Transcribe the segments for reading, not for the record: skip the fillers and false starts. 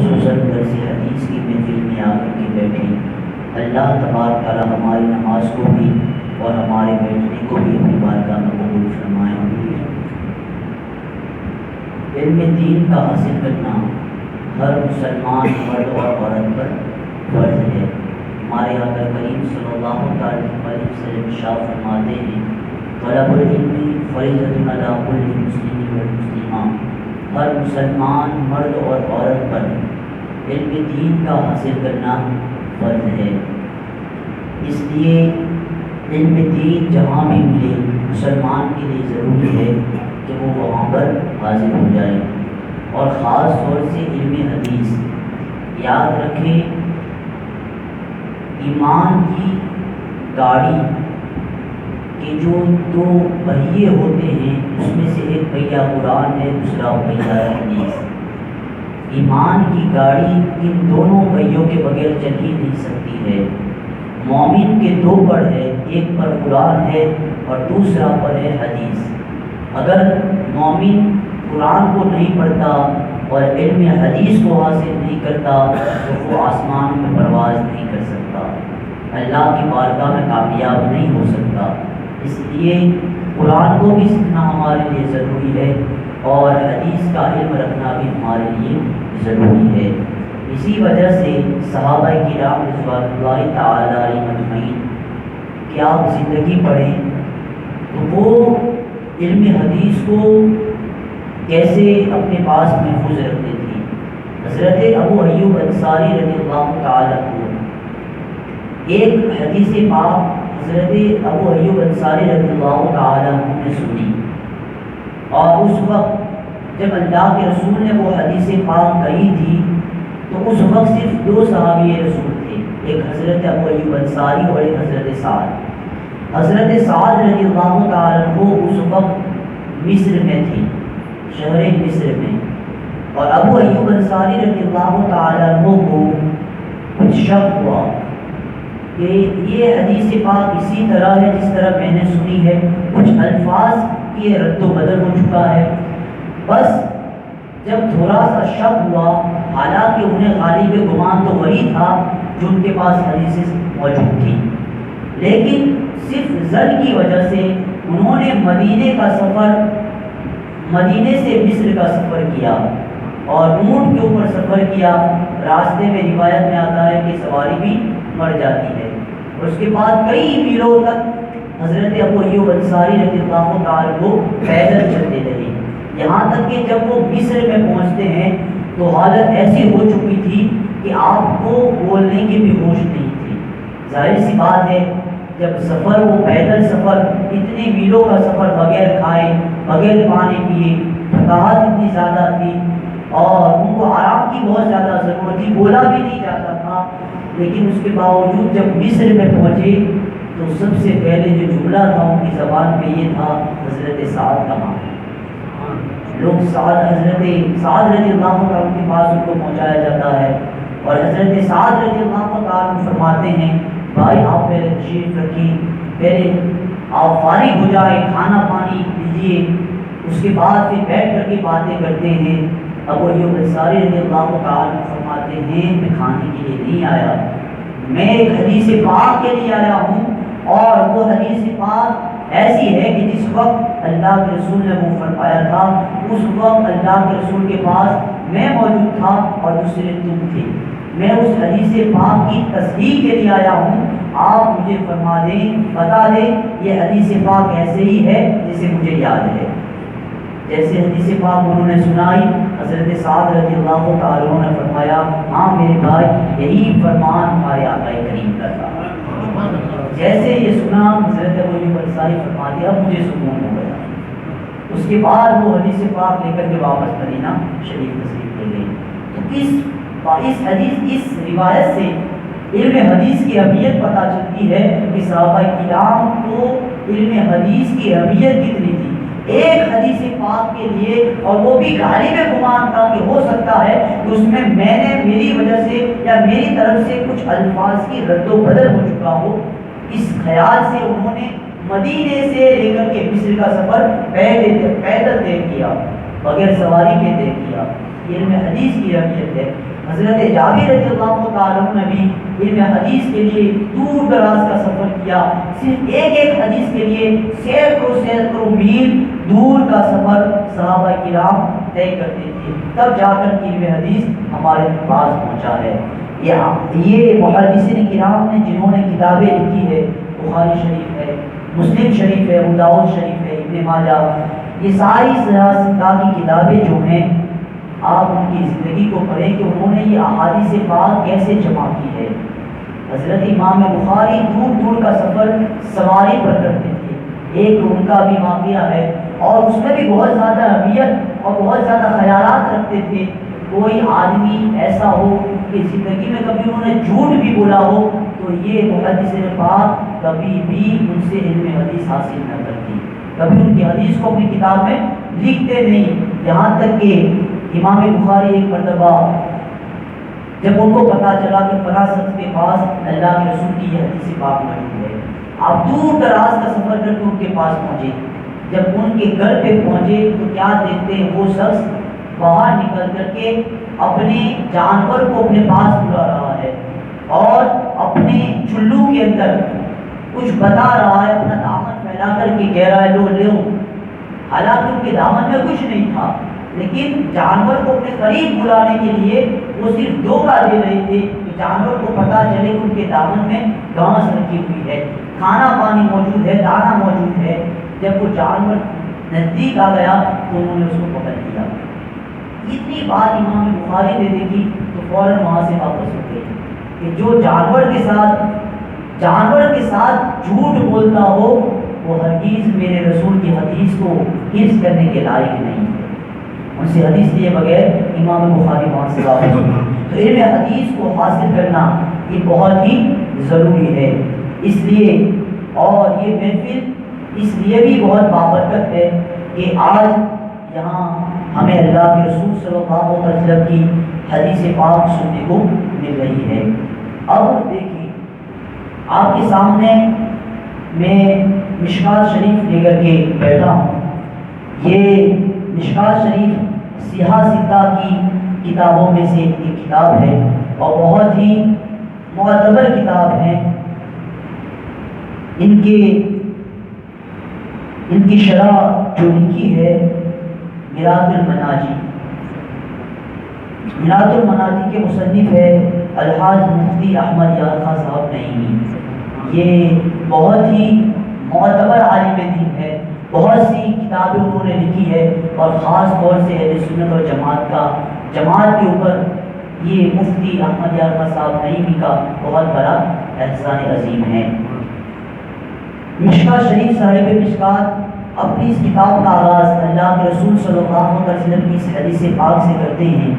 خصوصاً درس حدیث کی محفل میں آ کر کے بیٹھے۔ اللہ تبارک تعالیٰ ہماری نماز کو بھی اور ہمارے بیٹھنے کو بھی اپنی بارگاہ میں قبول فرمائے۔ علم دین کا حاصل کرنا ہر مسلمان مرد اور عورت پر فرض ہے۔ ہمارے آقا کریم صلی اللہ علیہ وسلم ارشاد فرماتے ہیں، طلب العلم فریضۃ علی کل مسلم والمسلمہ، ہر مسلمان مرد اور عورت پر علم دین کا حاصل کرنا فرض ہے۔ اس لیے علم دین جہاں بھی ملے مسلمان کے لیے ضروری ہے کہ وہ وہاں پر حاضر ہو جائے، اور خاص طور سے علم حدیث۔ یاد رکھیں، ایمان کی گاڑی کے جو دو پہیے ہوتے ہیں اس میں سے ایک پہیہ قرآن ہے، دوسرا پہیہ حدیث۔ ایمان کی گاڑی ان دونوں پہیوں کے بغیر چل ہی نہیں سکتی ہے۔ مومن کے دو پر ہے، ایک پر قرآن ہے اور دوسرا پر ہے حدیث۔ اگر مومن قرآن کو نہیں پڑھتا اور علم حدیث کو حاصل نہیں کرتا تو وہ آسمان میں پرواز نہیں کر سکتا، اللہ کی بارگاہ میں کامیاب نہیں ہو سکتا۔ اس لیے قرآن کو بھی سیکھنا ہمارے لیے ضروری ہے اور حدیث کا علم رکھنا بھی ہمارے لیے ضروری ہے۔ اسی وجہ سے صحابہ کرام رضوان اللہ تعالی علیہم اجمعین کی آپ زندگی پڑھیں تو وہ علم حدیث کو کیسے اپنے پاس محفوظ رکھتے تھے۔ حضرت ابو ایوب انصاری رضی اللہ تعالی عنہ، ایک حدیث پاک حضرت ابو ایوب انصاری رضی اللہ تعالی عنہ نے سنی، اور اس وقت جب اللہ کے رسول نے وہ حدیث پاک کہی تھی تو اس وقت صرف دو صحابی رسول تھے، ایک حضرت ابو ایوب انصاری اور ایک حضرت سعد۔ حضرت سعد رضی اللہ تعالی عنہ اس وقت مصر میں تھے، شہر مصر میں، اور ابو ایوب انصاری رضی اللہ تعالی عنہ کو کچھ شک ہوا کہ یہ حدیث پاک اسی طرح ہے جس طرح میں نے سنی ہے، کچھ الفاظ کی رد و بدل ہو چکا ہے۔ بس جب تھوڑا سا شک ہوا، حالانکہ انہیں غالب گمان تو وہی تھا جو ان کے پاس حدیث موجود تھی، لیکن صرف ظن کی وجہ سے انہوں نے مدینے سے مصر کا سفر کیا اور اونٹ کے اوپر سفر کیا۔ راستے میں روایت میں آتا ہے کہ سواری بھی مر جاتی ہے، اور اس کے بعد کئی میلوں تک حضرت ابو ایوب انصاری رضی اللہ تعالیٰ کو پیدل چلتے رہے، یہاں تک کہ جب وہ مصر میں پہنچتے ہیں تو حالت ایسی ہو چکی تھی کہ آپ کو بولنے کی بھی ہوش نہیں تھی۔ ظاہر سی بات ہے، جب سفر وہ پیدل سفر، اتنے میلوں کا سفر بغیر کھائے بغیر پانی پیے، تھکاوٹ اتنی زیادہ تھی اور ان کو آرام کی بہت زیادہ ضرورت تھی، بولا بھی نہیں جاتا تھا، لیکن اس کے باوجود جب مصر میں پہنچے تو سب سے پہلے جو جملہ تھا ان کی زبان پہ یہ تھا، حضرت سعد کہاں ہے؟ لوگ حضرت سعد رضی اللہ عنہ کے پاس ان کو پہنچایا جاتا ہے، اور حضرت سعد رضی اللہ عنہ فرماتے ہیں، بھائی آپ پہلے تشریف رکھیں، پہلے آپ فارغ ہو جائیں، کھانا پانی لیجیے، اس کے بعد پھر بیٹھ کر کے باتیں کرتے ہیں۔ ابو ایوب انصاری رضی اللہ تعالیٰ فرماتے ہیں، میں کھانے کے لیے نہیں آیا، میں ایک حدیث پاک کے لیے آیا ہوں، اور وہ حدیث پاک ایسی ہے کہ جس وقت اللہ کے رسول نے وہ فرمایا تھا، اس وقت اللہ کے رسول کے پاس میں موجود تھا اور دوسرے تم تھے، میں اس حدیث پاک کی تصدیق کے لیے آیا ہوں، آپ مجھے فرما دیں، بتا دیں یہ حدیث پاک ایسے ہی ہے جسے مجھے یاد ہے۔ جیسے حدیث پاک انہوں نے سنائی، حضرت سعد رضی اللہ تعالیٰ نے فرمایا، ہاں میرے بھائی یہی فرمان ہمارے آقا کریم کا تھا۔ جیسے یہ سنا حضرت ابو ایوب انصاری فرماتے اب مجھے سکون ہو گیا۔ اس کے بعد وہ حدیث پاک لے کر کے واپس مدینہ شریف تشریف لے گئی۔ تو اس روایت سے علم حدیث کی اہمیت پتہ چلتی ہے کہ صحابہ کرام کو علم حدیث کی اہمیت کتنی تھی۔ ایک حدیث پاک کے لیے، اور وہ بھی غالب گمان تھا کہ ہو سکتا ہے کہ اس میں میری وجہ سے یا میری طرف سے کچھ الفاظ کی رد و بدل ہو چکا ہو، اس خیال سے انہوں نے مدینے سے لے کر کے مصر کا سفر پیدل طے کیا، بغیر سواری کے طے کیا۔ یہ علم حدیث کی اہمیت ہے۔ حضرت جابر رضی اللہ تعالیٰ عنہ نے بھی علم حدیث کے لیے دور دراز کا سفر کیا، صرف ایک ایک حدیث کے لیے سینکڑوں میل دور کا سفر صحابہ کرام طے کرتے تھے، تب جا کر علم حدیث ہمارے پاس پہنچا ہے۔ یہ محدثین کرام نے جنہوں نے کتابیں لکھی ہے، بخاری شریف ہے، مسلم شریف ہے، ابو داؤد شریف ہے، ابن ماجہ، یہ ساری ستہ کی کتابیں جو ہیں، آپ ان کی زندگی کو پڑھیں کہ انہوں نے یہ احادیث پاک کیسے جمع کی ہے۔ حضرت امام بخاری دور دور کا سفر سواری پر کرتے تھے، ایک ان کا بھی واقعہ ہے، اور اس میں بھی بہت زیادہ اہمیت اور بہت زیادہ خیالات رکھتے تھے۔ کوئی آدمی ایسا ہو کہ زندگی میں کبھی انہوں نے جھوٹ بھی بولا ہو تو یہ محدثین پاک کبھی بھی ان سے علم حدیث حاصل نہ کرتی، کبھی ان کی حدیث کو اپنی کتاب میں لکھتے نہیں۔ یہاں تک کہ امام بخاری ایک مرتبہ جب ان کو پتا چلا کہ فلاں شخص کے پاس اللہ کے رسول کی یہ حدیث پاک موجود ہے، آپ دور دراز کا سفر کر کے ان کے پاس پہنچے۔ جب ان کے گھر پہ پہنچے تو کیا دیکھتے ہیں، وہ شخص باہر نکل کر کے اپنے جانور کو اپنے پاس بلا رہا ہے اور اپنے چلو کے اندر کچھ بتا رہا ہے، اپنا دامن پھیلا کر کے کہہ رہا ہے لو لو، حالانکہ ان کے دامن میں کچھ نہیں تھا، لیکن جانور کو اپنے قریب بلانے کے لیے وہ صرف دھوکہ دے رہے تھے کہ جانور کو پتا چلے کہ ان کے دامن میں گھاس رکھی ہوئی ہے، کھانا پانی موجود ہے، دانا موجود ہے۔ جب وہ جانور نزدیک آ گیا تو انہوں نے اس کو پکڑ لیا۔ اتنی بات امام بخاری نے دیکھی تو فوراً وہاں سے واپس ہو گئے کہ جو جانور کے ساتھ جھوٹ بولتا ہو وہ ہرگز میرے رسول کی حدیث کو حفظ کرنے کے لائق نہیں ہے۔ ان سے حدیث لیے بغیر امام بخاری وہاں سے واپس ہو گئے۔ تو علم حدیث کو حاصل کرنا یہ بہت ہی ضروری ہے، اس لیے اور یہ محفل اس لیے بھی بہت بابرکت ہے کہ آج یہاں ہمیں اللہ کے رسول صلی اللہ علیہ وسلم کی حدیث پاک سننے کو مل رہی ہے۔ اب دیکھیں آپ کے سامنے میں مشکوٰۃ شریف لے کر کے بیٹھا ہوں۔ یہ مشکوٰۃ شریف سیاہ ستہ کی کتابوں میں سے ایک کتاب ہے اور بہت ہی معتبر کتاب ہے۔ ان کی شرح جو لکھی ہے میراث المناجی کے مصنف ہے الحاج مفتی احمد یار خان صاحب نعیمی۔ یہ بہت ہی معتبر عالم دین ہے، بہت سی کتابیں انہوں نے لکھی ہے اور خاص طور سے اہل سنت اور جماعت کے اوپر یہ مفتی احمد یار خان صاحب نعیمی کا بہت بڑا احسان عظیم ہے۔ مشکوٰۃ شریف صاحب مشکوٰۃ اپنی اس کتاب کا آغاز اللہ کے رسول صلی اللہ علیہ وسلم کی اس حدیث پاک سے کرتے ہیں۔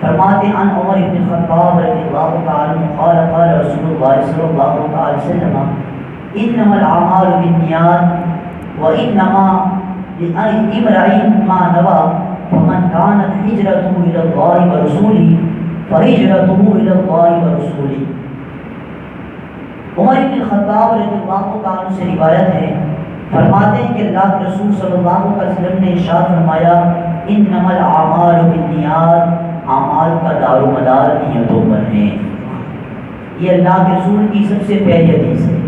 فرماتے ہیں عن عمر بن الخطاب رضی اللہ تعالی عنہ قال قال رسول اللہ صلی اللہ علیہ وسلم انما الاعمال بالنیات وانما لامرئ ما نوى فمن كانت هجرته الى الله ورسوله فهجرته الى الله ورسوله۔ عمر بن الخطاب رضی اللہ تعالی عنہ سے روایت ہے، فرماتے ہیں کہ اللہ کے رسول صلی اللہ علیہ وسلم نے ارشاد فرمایا انما الاعمال بالنیات، اعمال کا دار و مدار نیتوں پر ہے۔ یہ اللہ کے رسول کی سب سے پہلی حدیث ہے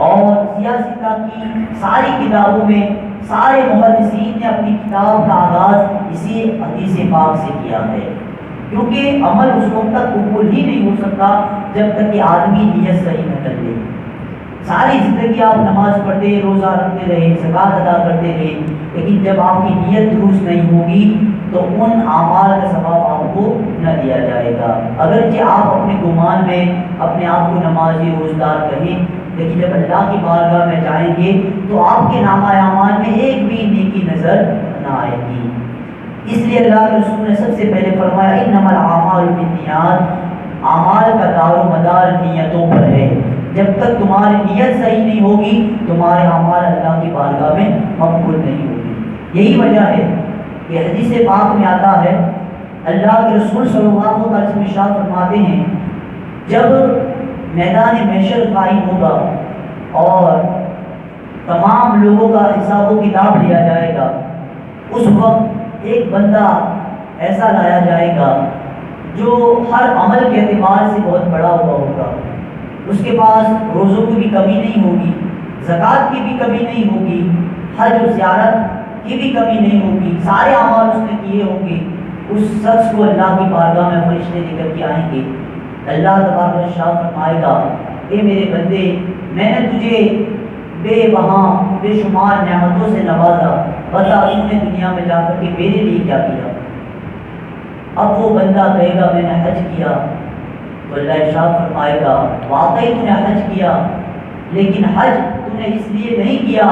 اور سیاستہ کی ساری کتابوں میں سارے محدثین نے اپنی کتاب کا آغاز اسی حدیث پاک سے کیا ہے، کیونکہ عمل اس وقت تک قبول ہی نہیں ہو سکتا جب تک کہ آدمی نیت صحیح نہ کر لے۔ ساری زندگی آپ نماز پڑھتے روزہ رکھتے رہے، زکوٰۃ ادا کرتے رہے، لیکن جب آپ کی نیت درست نہیں ہوگی تو ان اعمال کا ثواب آپ کو نہ دیا جائے گا۔ اگرچہ آپ اپنے گمان میں اپنے آپ کو نمازی روزدار کہیں، لیکن جب اللہ کی بارگاہ میں جائیں گے تو آپ کے نامہ اعمال میں ایک بھی نیکی نظر نہ آئے گی۔ اس لیے اللہ کے رسول نے سب سے پہلے فرمایا انما الاعمال بالنیات، اعمال کا دار و مدار نیتوں پر ہے۔ جب تک تمہاری نیت صحیح نہیں ہوگی تمہارے اعمال اللہ کی بارگاہ میں مقبول نہیں ہوگی۔ یہی وجہ ہے کہ حدیث پاک میں آتا ہے اللہ کے رسول صلی اللہ علیہ وسلم ارشاد فرماتے ہیں جب میدان محشر قائم ہوگا اور تمام لوگوں کا حساب و کتاب لیا جائے گا، اس وقت ایک بندہ ایسا لایا جائے گا جو ہر عمل کے اعتبار سے بہت بڑا ہوا ہوگا. اس کے پاس روزوں کی بھی کمی نہیں ہوگی، زکوٰۃ کی بھی کمی نہیں ہوگی، حج و زیارت کی بھی کمی نہیں ہوگی، سارے اعمال اس نے کیے ہوں گے. اس شخص کو اللہ کی بارگاہ میں فرشتے لے کر کے آئیں گے. اللہ تبارک و تعالیٰ فرمائے گا اے میرے بندے، میں نے تجھے بے وہاں بے شمار نعمتوں سے نوازا، بتا تم نے دنیا میں جا کر کے میرے لیے کیا کیا. اب وہ بندہ کہے گا میں نے حج کیا، تو اللہ ارشاد فرمائے گا واقعی تو نے حج کیا، لیکن حج تو نے اس لیے نہیں کیا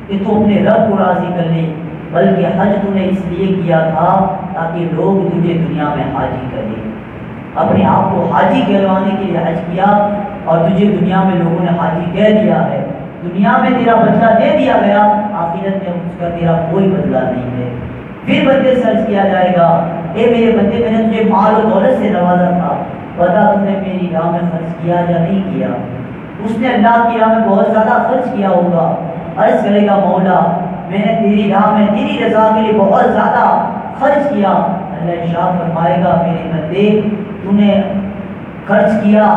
کہ تو اپنے رب کو راضی کر لے، بلکہ حج تو نے اس لیے کیا تھا تاکہ لوگ تجھے دنیا میں حاجی کریں. اپنے آپ کو حاجی کہلوانے کے لیے حج کیا اور تجھے دنیا میں لوگوں نے حاجی کہہ دیا ہے. دنیا میں تیرا بدلہ دے دیا گیا، آخرت میں اس کا تیرا کوئی بدلہ نہیں ہے. پھر بندے سے عرض کیا جائے گا اے میرے بندے، میں نے تجھے مال و دولت سے نوازا تھا، بتا تم نے میری راہ میں خرچ کیا یا نہیں کیا. اس نے اللہ کی راہ میں بہت زیادہ خرچ کیا ہوگا. عرض کرے گا مولا میں نے تیری راہ میں تیری رضا کے لیے بہت زیادہ خرچ کیا. اللہ ارشاد فرمائے گا میرے بندے تو نے خرچ کیا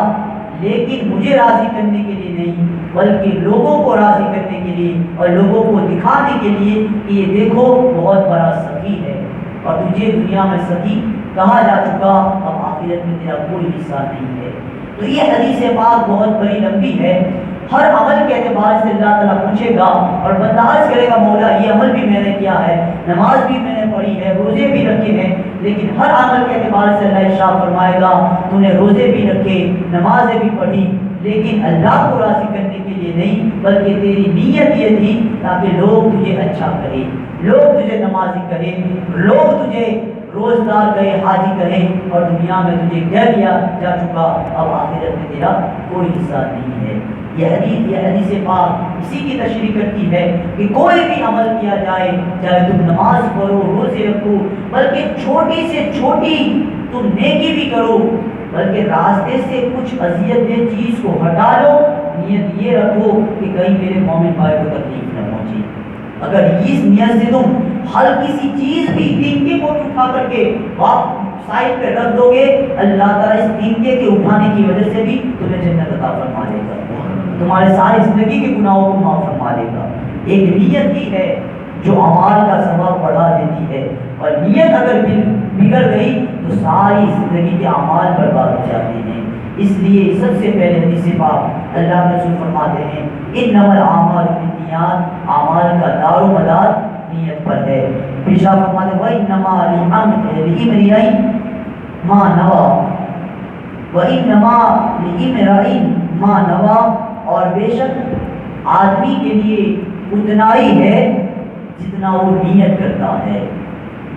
لیکن مجھے راضی کرنے کے لیے نہیں، بلکہ لوگوں کو راضی کرنے کے لیے اور لوگوں کو دکھانے کے لیے کہ یہ دیکھو بہت بڑا سخی ہے، اور تجھے دنیا میں سخی کہا جا چکا، اب آخرت میں تیرا کوئی حصہ نہیں ہے. تو یہ حدیث پاک بہت بڑی لمبی ہے. ہر عمل کے اعتبار سے اللہ تعالیٰ پوچھے گا اور بندہ عرض کرے گا مولا یہ عمل بھی میں نے کیا ہے، نماز بھی میں نے پڑھی ہے، روزے بھی رکھے ہیں، لیکن ہر عمل کے اعتبار سے اللہ ارشاد فرمائے گا تو نے روزے بھی رکھے، نمازیں بھی پڑھی، لیکن اللہ کو راضی کرنے کے لیے نہیں، بلکہ تیری نیت یہ تھی تاکہ لوگ تجھے اچھا کریں، لوگ تجھے نمازی کریں، لوگ تجھے روزدار کہے، حاجی کہے، اور دنیا میں تجھے کہہ دیا جا چکا، اب آخرت میں تیرا کوئی حصہ نہیں ہے. یہ حدیث پاک اسی کی تشریح کرتی ہے کہ کوئی بھی عمل کیا جائے، چاہے تم نماز پڑھو، روزے رکھو، بلکہ چھوٹی سے چھوٹی تم نیکی بھی کرو، بلکہ راستے سے کچھ اذیت دہ چیز کو ہٹا لو، نیت یہ رکھو کہ کہیں میرے مومن بھائی کو تکلیف نہ پہنچے. اگر اس نیت سے تم ہلکی سی چیز بھی تینکے کو اٹھا کر کے سائڈ پہ رکھ دو گے، اللہ تعالیٰ اس تینکے کے اٹھانے کی وجہ سے بھی تمہیں جنت عطا فرما دے گا، تمہارے ساری زندگی کے گناہوں کو معاف فرما دے گا. ایک نیت ہی ہے جو اعمال کا ثواب بڑھا دیتی ہے، اور نیت اگر بگڑ گئی تو ساری زندگی کے اعمال برباد ہو جاتے ہیں. اس لیے سب سے پہلے حدیث پاک اللہ کے رسول فرماتے ہیں انما الاعمال بالنیات، اعمال کا دار و مدار نیت پر ہے. پیشا فرماتے ہیں وانما لامرئ ما نوى، وانما لامرئ ما نوى، اور بے شک آدمی کے لیے اتنا ہی ہے جتنا وہ نیت کرتا ہے.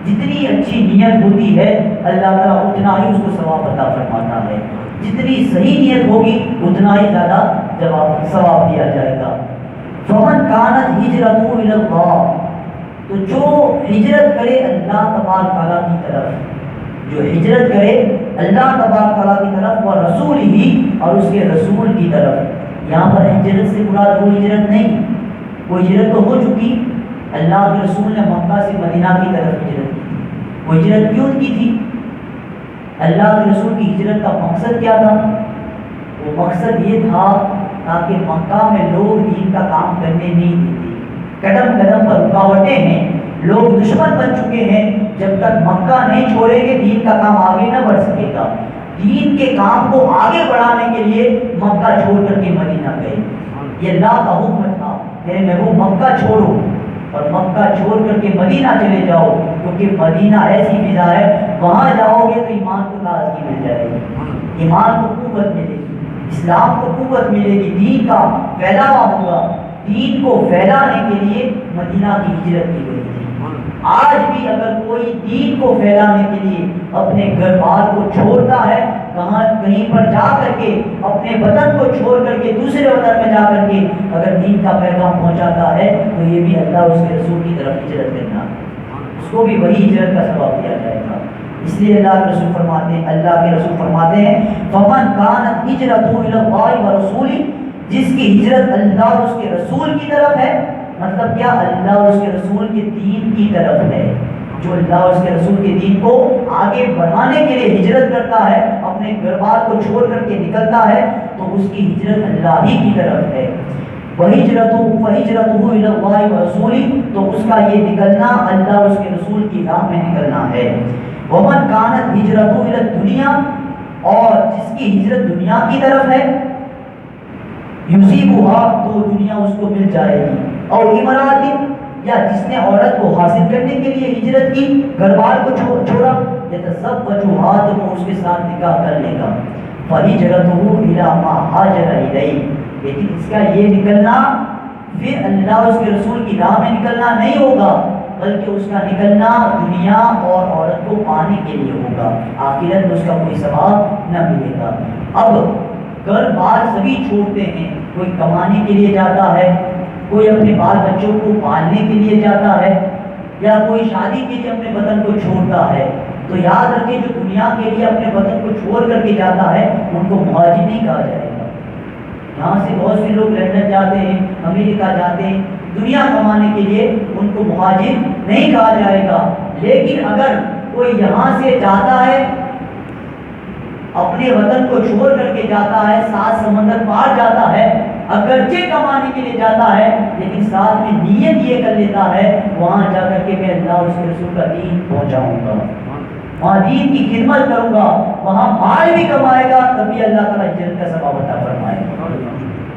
جتنی اچھی نیت ہوتی ہے اللہ تعالیٰ اتنا ہی اس کو ثواب عطا فرماتا ہے. جتنی صحیح نیت ہوگی اتنا ہی زیادہ ثواب دیا جائے گا. فمن کانت ہجرتہ الی اللہ، تو جو ہجرت کرے اللہ تبارک تعالیٰ کی طرف، جو ہجرت کرے اللہ تبارک تعالیٰ کی طرف، اور رسول ہی، اور اس کے رسول کی طرف. یہاں پر ہجرت سے مراد وہ ہجرت نہیں، وہ ہجرت تو ہو چکی. اللہ کے رسول نے مکہ سے مدینہ کی طرف ہجرت کی تھی. وہ ہجرت کیوں کی تھی؟ اللہ کے رسول کی ہجرت کا مقصد کیا تھا؟ وہ مقصد یہ تھا تاکہ مکہ میں لوگ دین کا کام کرنے نہیں دیتے. قدم قدم پر رکاوٹیں ہیں، لوگ دشمن بن چکے ہیں، جب تک مکہ نہیں چھوڑیں گے دین کا کام آگے نہ بڑھ سکے گا. دین کے کام کو آگے بڑھانے کے لیے مکہ چھوڑ کر کے مدینہ گئے. یہ اللہ کا حکم تھا میرے محبوب مکہ چھوڑو، اور مکہ چھوڑ کر کے مدینہ چلے جاؤ، کیونکہ مدینہ ایسی فضا ہے وہاں جاؤ گے تو ایمان کو تازگی مل جائے گی، ایمان کو قوت ملے گی، اسلام کو قوت ملے گی، دین کا پھیلاوا ہوگا. دین کو پھیلانے کے لیے مدینہ کی ہجرت کی گئی تھی. آج بھی اگر کوئی دین کو پھیلانے کے لیے اپنے گھر بار کو چھوڑتا ہے، کہیں پر جا کر کے اپنے وطن کو چھوڑ کر کے دوسرے وطن میں جا کر کے اگر دین کا پیغام پہنچاتا ہے تو یہ بھی اللہ اور اس کے رسول کی طرف ہجرت کرنا، اس کو بھی وہی ہجرت کا ثواب دیا جائے گا. اس لیے اللہ کے رسول فرماتے ہیں فمن کانت ہجرتہ الی اللہ ورسولہ، جس کی ہجرت اللہ اور اس کے رسول کی طرف ہے. مطلب کیا؟ اللہ اور اس کے رسول کے دین کی طرف ہے. جو اللہ اور اس کے رسول کے دین کو آگے بڑھانے کے لیے ہجرت کرتا ہے، اپنے گھر بار کو چھوڑ کر کے نکلتا ہے، تو اس کی ہجرت اللہ ہی کی طرف ہے۔ فَهِجْرَتُهُ إِلَى اللَّهِ وَرَسُولِهِ، تو اس کا یہ نکلنا اللہ اور اس کے رسول کی راہ میں نکلنا ہے۔ وَمَنْ كَانَتْ هِجْرَتُهُ إِلَى الدُّنْيَا، اور جس کی ہجرت دنیا کی طرف ہے، یُصِیبُهَا، تو دنیا اس کو مل جائے گی، اور امرأۃ، یا جس نے عورت کو حاصل کرنے کے لیے ہجرت کی، گھر بار کو چھوڑا، يَتَزَوَّجُهَا، تو وہ اس کے ساتھ نکاح کر لے گا۔ فَهِجْرَتُهُ إِلَى مَا هَاجَرَ إِلَيْهِ، لیکن اس کا یہ نکلنا پھر اللہ اور اس کے رسول کی راہ میں نکلنا نہیں ہوگا، بلکہ اس کا نکلنا دنیا اور عورت کو پانے کے لیے ہوگا، آخرت میں اس کا کوئی ثواب نہ ملے گا۔ اب گھر بار سبھی چھوڑتے ہیں، کوئی کمانے کے لیے جاتا ہے، کوئی اپنے بال بچوں کو پالنے کے لیے جاتا ہے، یا کوئی شادی کے لیے اپنے وطن کو چھوڑتا ہے، تو یاد رکھیں جو دنیا کے لیے اپنے وطن کو چھوڑ کر کے جاتا ہے ان کو مہاجر نہیں کہا جائے گا۔ یہاں سے بہت سے لوگ لندن جاتے ہیں، امریکہ جاتے ہیں دنیا کمانے کے لیے، ان کو مہاجر نہیں کہا جائے گا۔ لیکن اگر کوئی یہاں سے جاتا ہے، اپنے وطن کو چھوڑ کر کے جاتا ہے، سات سمندر پار جاتا ہے، اگرچہ کمانے کے لیے جاتا ہے، لیکن ساتھ میں نیت یہ کر لیتا ہے وہاں جا کر کے میں اللہ اور اس کے رسول کا دین پہنچاؤں گا، وہاں دین کی خدمت کروں گا، وہاں مال بھی کمائے گا، تبھی اللہ تعالیٰ ہجرت کا ثواب عطا فرمائے گا۔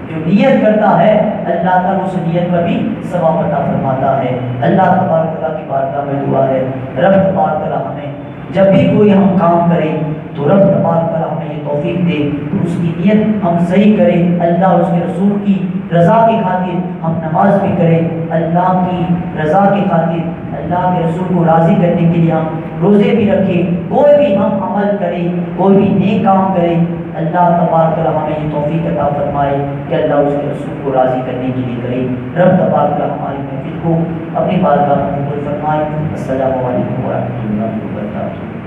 جو نیت کرتا ہے اللہ تعالیٰ اس نیت پر بھی ثواب عطا فرماتا ہے۔ اللہ تبارک تعالیٰ کی بارگاہ میں دعا ہے، رب تبارک تعالیٰ ہمیں جب بھی کوئی ہم کام کریں تو رب تبارک تعالیٰ ہمیں یہ توفیق دے تو اس کی نیت ہم صحیح کریں، اللہ اور اس کے رسول کی رضا کی خاطر ہم نماز بھی کریں، اللہ کی رضا کی خاطر اللہ کے رسول کو راضی کرنے کے لیے ہم روزے بھی رکھیں، کوئی بھی ہم عمل کریں، کوئی بھی نیک کام کریں، اللہ تبارک تعالیٰ ہمیں یہ توفیق عطا فرمائے کہ اللہ اس کے رسول کو راضی کرنے کے لیے کرے۔ رب تبارک تعالیٰ ہماری محفل کو اپنی بارگاہ میں قبول فرمائے۔ السلام علیکم ورحمۃ اللہ وبرکاتہ۔